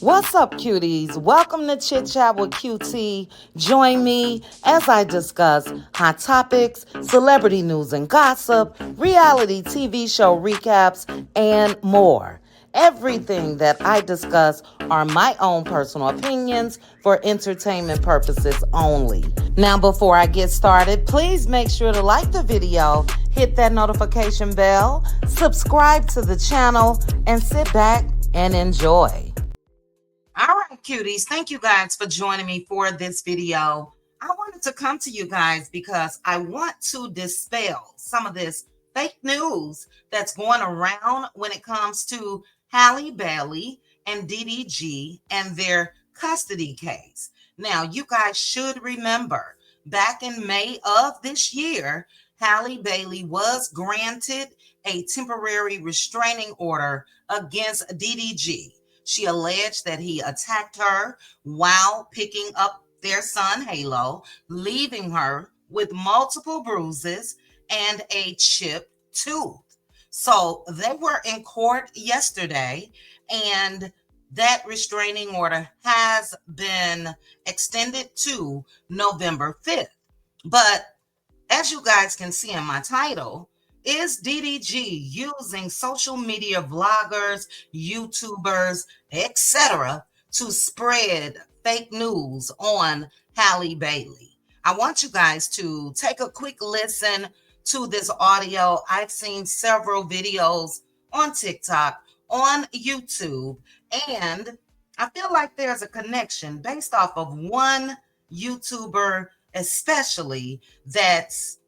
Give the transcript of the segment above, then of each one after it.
What's up, cuties? Welcome to Chit Chat with QT. Join me as I discuss hot topics, celebrity news and gossip, reality TV show recaps, and more. Everything that I discuss are my own personal opinions for entertainment purposes only. Now, before I get started, please make sure to like the video, hit that notification bell, subscribe to the channel, and sit back and enjoy. All right, cuties. Thank you guys for joining me for this video. I wanted to come to you guys because I want to dispel some of this fake news that's going around when it comes to Halle Bailey and DDG and their custody case. Now, you guys should remember back in May of this year, Halle Bailey was granted a temporary restraining order against DDG. She alleged that he attacked her while picking up their son, Halo, leaving her with multiple bruises and a chipped tooth. So they were in court yesterday, and that restraining order has been extended to November 5th. But as you guys can see in my title, is DDG using social media vloggers, YouTubers, etc. to spread fake news on Halle Bailey? I want you guys to take a quick listen to this audio. I've seen several videos on TikTok, on YouTube, and I feel like there's a connection based off of one YouTuber especially that's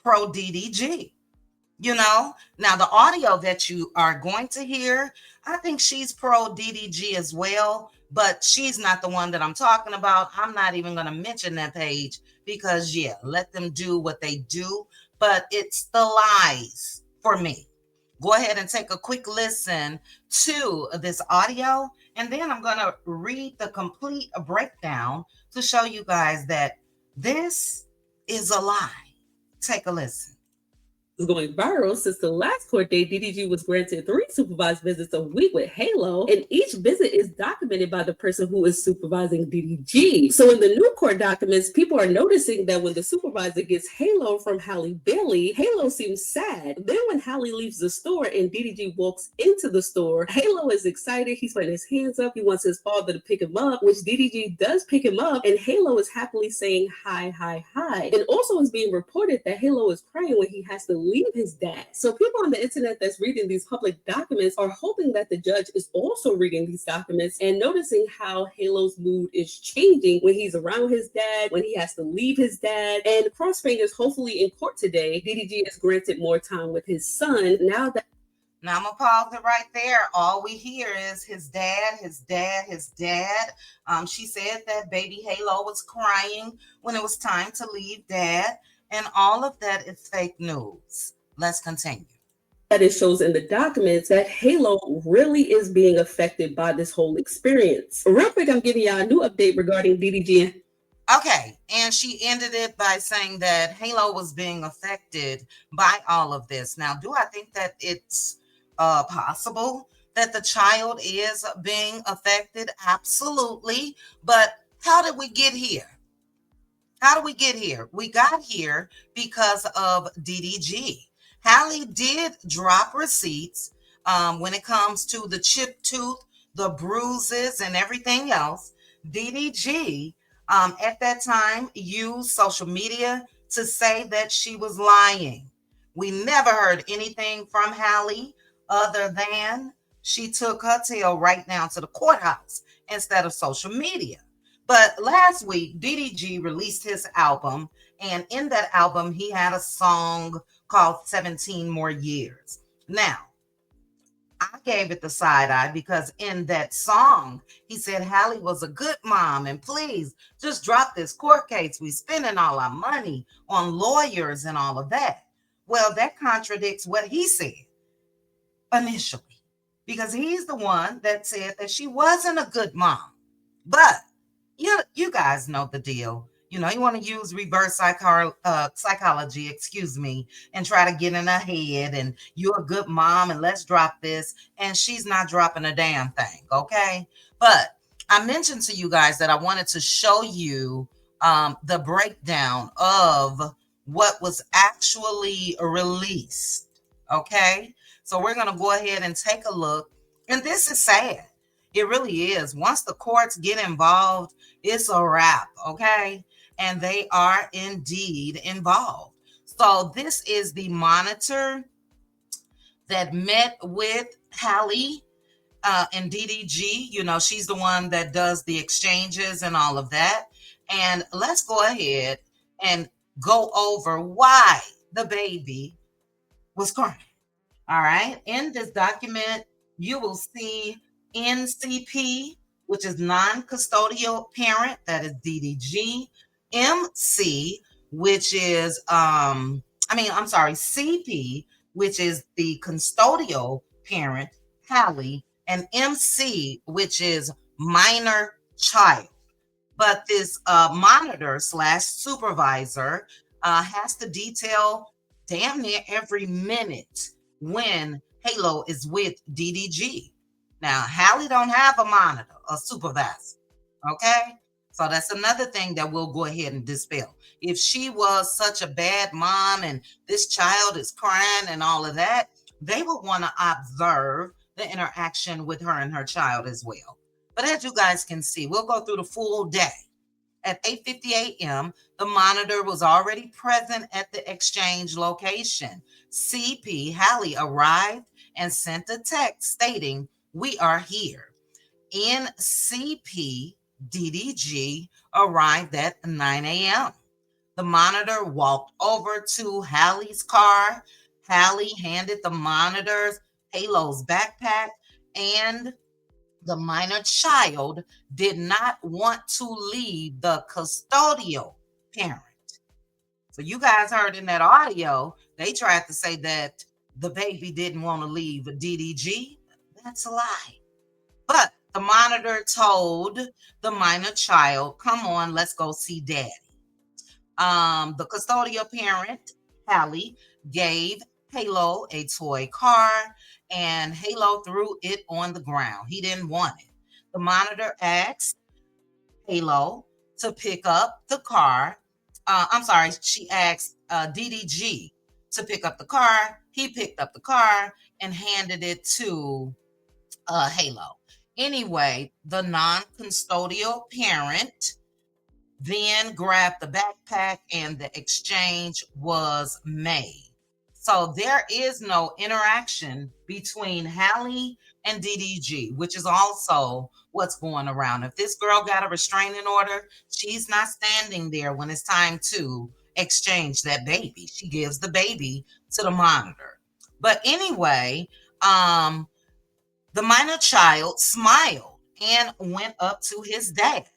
pro DDG. You know, now the audio that you are going to hear, I think she's pro DDG as well, but she's not the one that I'm talking about. I'm not even going to mention that page because, yeah, let them do what they do, but it's the lies for me. Go ahead and take a quick listen to this audio, and then I'm going to read the complete breakdown to show you guys that this is a lie. Take a listen. Is going viral since the last court date. DDG was granted 3 supervised visits a week with Halo, and each visit is documented by the person who is supervising DDG. So in the new court documents, people are noticing that when the supervisor gets Halo from Halle Bailey, Halo seems sad. Then when Halle leaves the store and DDG walks into the store, Halo is excited. He's putting his hands up. He wants his father to pick him up, which DDG does pick him up, and Halo is happily saying hi, hi, hi. And also is being reported that Halo is crying when he has to leave his dad. So people on the internet that's reading these public documents are hoping that the judge is also reading these documents and noticing how Halo's mood is changing when he's around his dad, when he has to leave his dad. And cross fingers, hopefully in court today, DDG is granted more time with his son. Now I'm gonna pause it right there. All we hear is his dad, his dad, his dad. She said that baby Halo was crying when it was time to leave dad. And all of that is fake news. Let's continue. That it shows in the documents that Halo really is being affected by this whole experience. Real quick, I'm giving y'all a new update regarding DDG. Okay, and she ended it by saying that Halo was being affected by all of this. Now, do I think that it's possible that the child is being affected? Absolutely. But how did we get here? How do we get here? We got here because of DDG. Halle did drop receipts when it comes to the chipped tooth, the bruises, and everything else. DDG at that time used social media to say that she was lying. We never heard anything from Halle other than she took her tail right now to the courthouse instead of social media. But last week, DDG released his album, and in that album, he had a song called 17 More Years. Now, I gave it the side eye because in that song, he said Halle was a good mom, and please just drop this court case. We spending all our money on lawyers and all of that. Well, that contradicts what he said initially, because he's the one that said that she wasn't a good mom. But you guys know the deal. You know, you want to use reverse psychology, and try to get in her head. And you're a good mom, and let's drop this. And she's not dropping a damn thing, okay? But I mentioned to you guys that I wanted to show you the breakdown of what was actually released, okay? So we're going to go ahead and take a look. And this is sad. It really is. Once the courts get involved, it's a wrap, okay? And they are indeed involved. So this is the monitor that met with Halle and DDG. You know, she's the one that does the exchanges and all of that. And let's go ahead and go over why the baby was crying. All right. In this document, you will see NCP, which is non-custodial parent, that is DDG. MC, which is CP, which is the custodial parent, Halle, and MC, which is minor child. But this monitor slash supervisor has to detail damn near every minute when Halo is with DDG. Now, Halle don't have a monitor, a supervisor, okay? So that's another thing that we'll go ahead and dispel. If she was such a bad mom and this child is crying and all of that, they would want to observe the interaction with her and her child as well. But as you guys can see, we'll go through the full day. At 8:50 a.m., the monitor was already present at the exchange location. CP Halle arrived and sent a text stating, "We are here." NCP DDG arrived at 9 a.m. The monitor walked over to Halle's car. Halle handed the monitors Halo's backpack, and the minor child did not want to leave the custodial parent. So you guys heard in that audio, they tried to say that the baby didn't want to leave DDG. That's a lie. But the monitor told the minor child, "Come on, let's go see daddy." The custodial parent, Halle, gave Halo a toy car, and Halo threw it on the ground. He didn't want it. The monitor asked Halo to pick up the car. She asked DDG to pick up the car. He picked up the car and handed it to Halo. Anyway, the non-custodial parent then grabbed the backpack and the exchange was made. So there is no interaction between Halle and DDG, which is also what's going around. If this girl got a restraining order, she's not standing there when it's time to exchange that baby. She gives the baby to the monitor. But anyway, the minor child smiled and went up to his dad.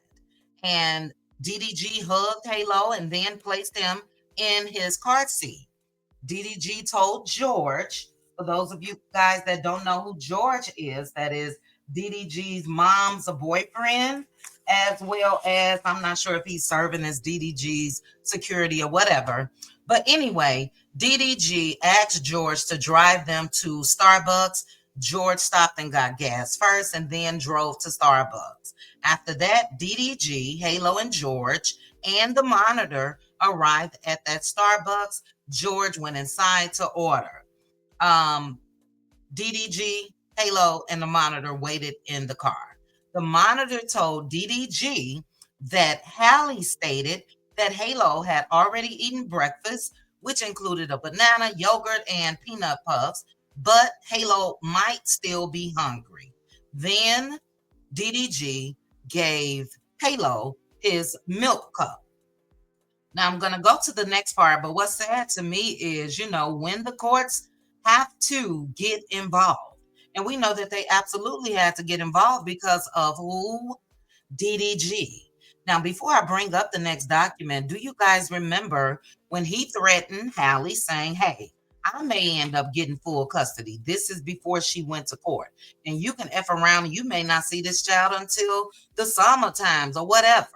And DDG hugged Halo and then placed him in his car seat. DDG told George, for those of you guys that don't know who George is, that is DDG's mom's boyfriend, as well as, I'm not sure if he's serving as DDG's security or whatever. But anyway, DDG asked George to drive them to Starbucks. George stopped and got gas first and then drove to Starbucks. After that, DDG, Halo, and George and the monitor arrived at that Starbucks. George went inside to order. DDG, Halo, and the monitor waited in the car. The monitor told DDG that Halle stated that Halo had already eaten breakfast, which included a banana, yogurt, and peanut puffs, but Halo might still be hungry. Then DDG gave Halo his milk cup. Now I'm going to go to the next part, but what's sad to me is, when the courts have to get involved, and we know that they absolutely had to get involved because of who? DDG. Now, before I bring up the next document, do you guys remember when he threatened Halle saying, "Hey, I may end up getting full custody"? This is before she went to court. And you can F around and you may not see this child until the summer times or whatever.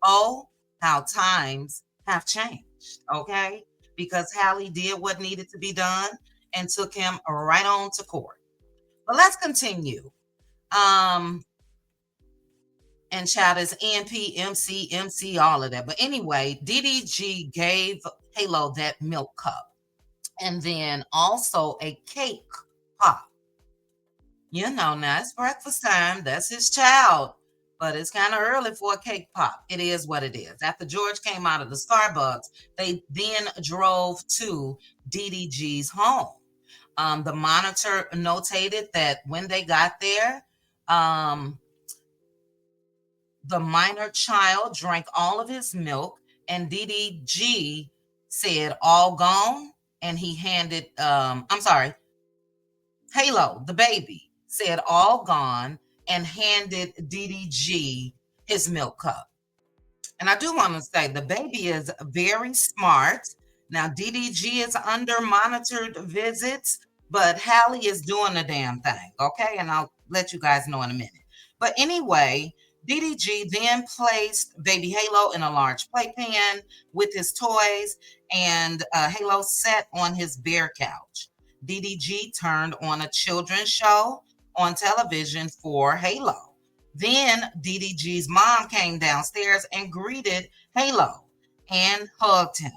Oh how times have changed, okay? Because Halle did what needed to be done and took him right on to court. But let's continue. Um, and child is NP, MC, all of that. But anyway, DDG gave Halo that milk cup and then also a cake pop. You know, now it's breakfast time. That's his child. But it's kind of early for a cake pop. It is what it is. After George came out of the Starbucks, they then drove to DDG's home. The monitor notated that when they got there, the minor child drank all of his milk, and DDG said, "All gone." And he handed, I'm sorry, Halo, the baby, said, "All gone," and handed DDG his milk cup. And I do want to say the baby is very smart. Now, DDG is under monitored visits, but Halle is doing the damn thing. Okay. And I'll let you guys know in a minute. But anyway, DDG then placed baby Halo in a large playpen with his toys, and Halo sat on his bare couch. DDG turned on a children's show on television for Halo. Then DDG's mom came downstairs and greeted Halo and hugged him.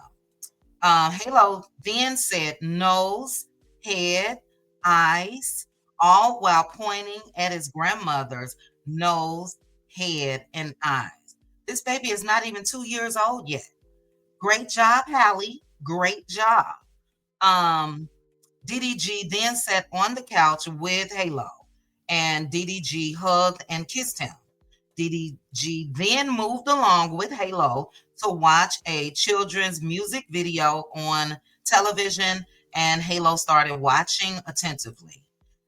Halo then said nose, head, eyes, all while pointing at his grandmother's nose, head, and eyes. This baby is not even 2 years old yet. Great job, Halle. Great job. DDG then sat on the couch with Halo, and DDG hugged and kissed him. DDG then moved along with Halo to watch a children's music video on television, and Halo started watching attentively.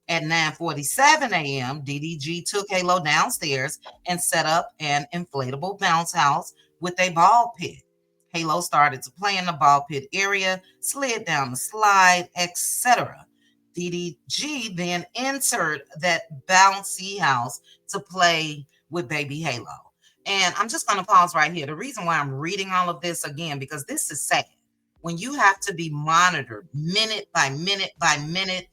At 9:47 a.m., DDG took Halo downstairs and set up an inflatable bounce house with a ball pit. Halo started to play in the ball pit area, slid down the slide, etc. DDG then entered that bouncy house to play with baby Halo. And I'm just going to pause right here. The reason why I'm reading all of this again, because this is sad. When you have to be monitored minute by minute by minute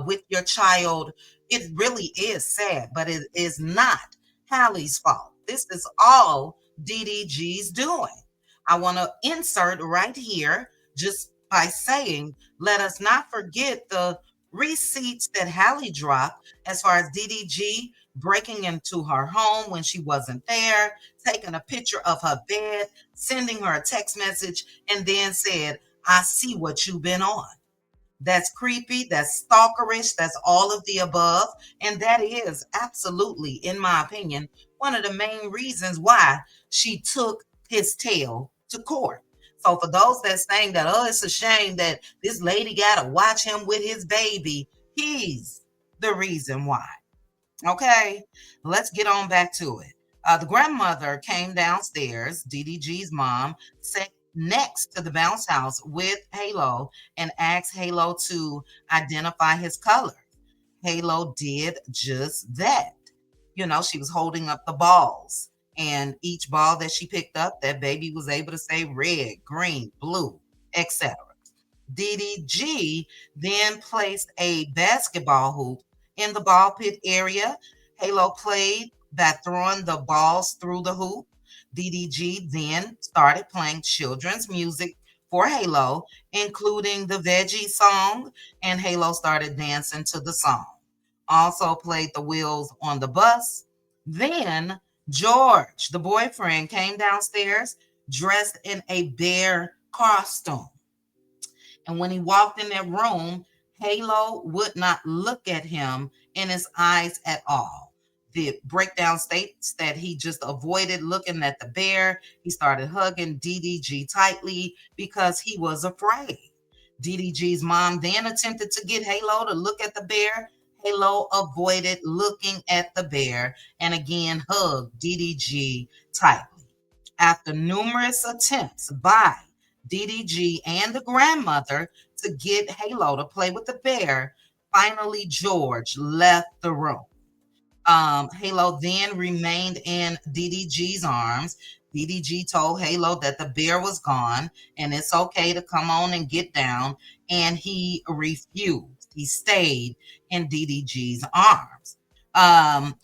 with your child, it really is sad, but it is not Halle's fault. This is all DDG's doing. I want to insert right here just by saying, let us not forget the receipts that Halle dropped as far as DDG breaking into her home when she wasn't there, taking a picture of her bed, sending her a text message, and then said, "I see what you've been on." That's creepy, that's stalkerish, that's all of the above. And that is absolutely, in my opinion, one of the main reasons why she took his tail to court. So for those that's saying that, oh, it's a shame that this lady got to watch him with his baby, he's the reason why. Okay, let's get on back to it. The grandmother came downstairs, DDG's mom, sat next to the bounce house with Halo and asked Halo to identify his color. Halo did just that. You know, she was holding up the balls, and each ball that she picked up, that baby was able to say red, green, blue, etc. DDG then placed a basketball hoop in the ball pit area. Halo played by throwing the balls through the hoop. DDG then started playing children's music for Halo, including the Veggie song, and Halo started dancing to the song. Also played the wheels on the bus. Then George, the boyfriend, came downstairs dressed in a bear costume. And when he walked in that room, Halo would not look at him in his eyes at all. The breakdown states that he just avoided looking at the bear. He started hugging DDG tightly because he was afraid. DDG's mom then attempted to get Halo to look at the bear. Halo avoided looking at the bear and again hugged DDG tightly. After numerous attempts by DDG and the grandmother to get Halo to play with the bear, finally George left the room. Halo then remained in DDG's arms. DDG told Halo that the bear was gone and it's okay to come on and get down. And he refused. He stayed in DDG's arms.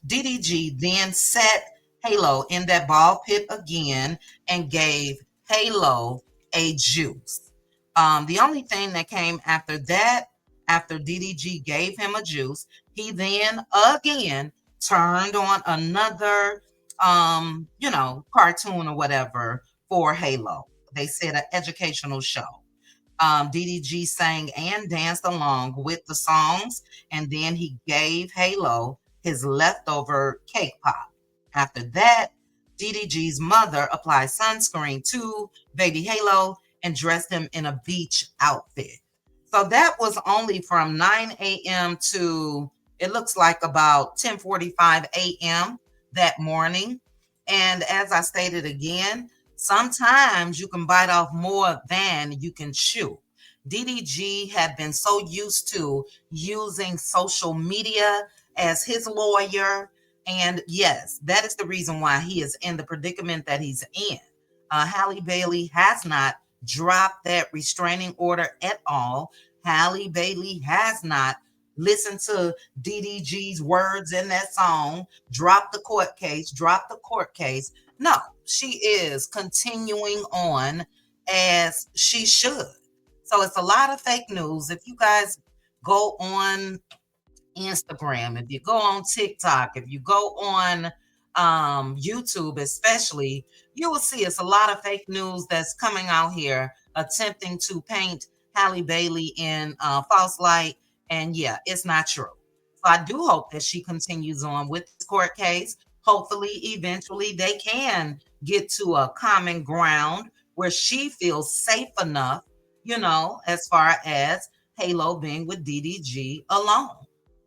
DDG then set Halo in that ball pit again and gave Halo a juice. The only thing that came after that, after DDG gave him a juice, he then again turned on another cartoon or whatever for Halo. They said an educational show. DDG sang and danced along with the songs, and then he gave Halo his leftover cake pop. After that, DDG's mother applied sunscreen to baby Halo and dressed him in a beach outfit. So that was only from 9 a.m. to, it looks like, about 10:45 a.m. that morning. And as I stated again, sometimes you can bite off more than you can chew. DDG had been so used to using social media as his lawyer. And yes, that is the reason why he is in the predicament that he's in. Halle Bailey has not dropped that restraining order at all. Halle Bailey has not listened to DDG's words in that song, drop the court case. No, she is continuing on as she should. So it's a lot of fake news. If you guys go on Instagram, if you go on TikTok, if you go on YouTube especially, you will see it's a lot of fake news that's coming out here attempting to paint Halle Bailey in false light. And yeah, it's not true. So I do hope that she continues on with this court case. Hopefully, eventually they can get to a common ground where she feels safe enough, as far as Halo being with DDG alone.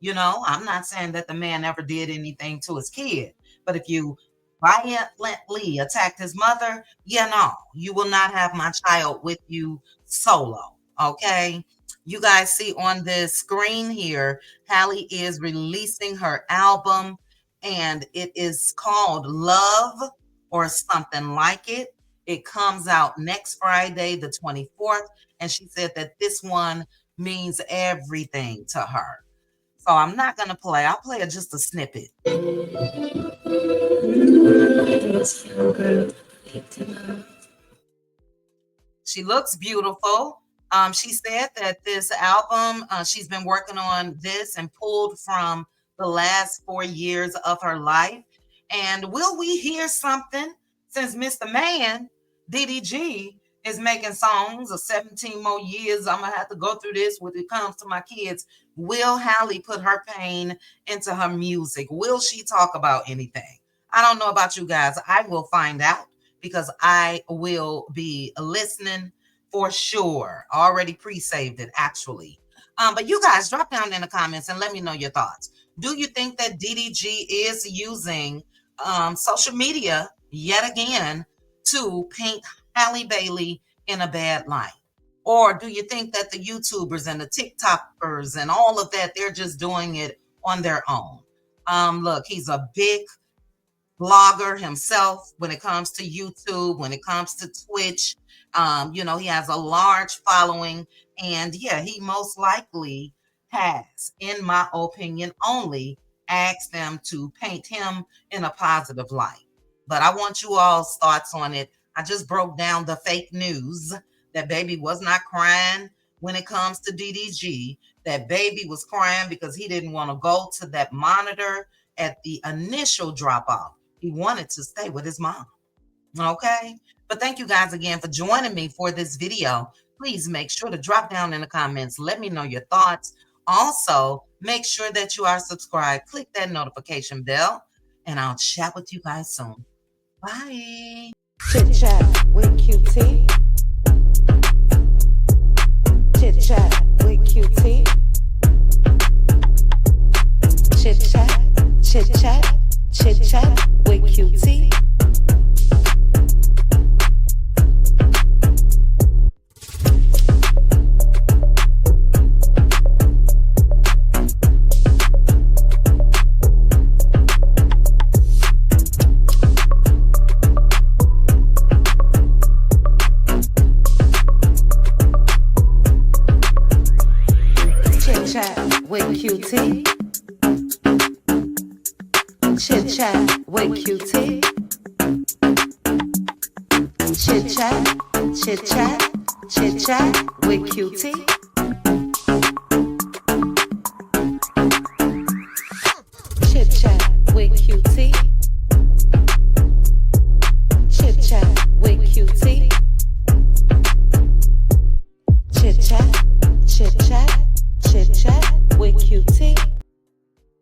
I'm not saying that the man ever did anything to his kid, but if you violently attacked his mother, you will not have my child with you solo. Okay. You guys see on this screen here, Halle is releasing her album, and it is called Love or something like it. It comes out next Friday, the 24th, and she said that this one means everything to her. So I'm not going to play. I'll play just a snippet. She looks beautiful. She said that this album, she's been working on this and pulled from the last 4 years of her life. And will we hear something since Mr. Man, DDG, is making songs of 17 more years? I'm going to have to go through this when it comes to my kids. Will Halle put her pain into her music? Will she talk about anything? I don't know about you guys. I will find out because I will be listening for sure. Already pre-saved it, actually. But you guys drop down in the comments and let me know your thoughts. Do you think that DDG is using social media yet again to paint Halle Bailey in a bad light? Or do you think that the YouTubers and the TikTokers and all of that, they're just doing it on their own? Look, he's a big blogger himself when it comes to YouTube, when it comes to Twitch. He has a large following, and yeah, he most likely has, in my opinion, only asked them to paint him in a positive light. But I want you all's thoughts on it. I just broke down the fake news that baby was not crying when it comes to DDG. That baby was crying because he didn't want to go to that monitor at the initial drop-off. He wanted to stay with his mom. Okay? But thank you guys again for joining me for this video. Please make sure to drop down in the comments. Let me know your thoughts. Also, make sure that you are subscribed. Click that notification bell, and I'll chat with you guys soon. Bye. Chit chat with QT. Chit chat with QT. Chit chat, chit chat, chit chat with QT. Chit chat with QT. Chit chat, chit chat, chit chat with QT. Chit chat with QT.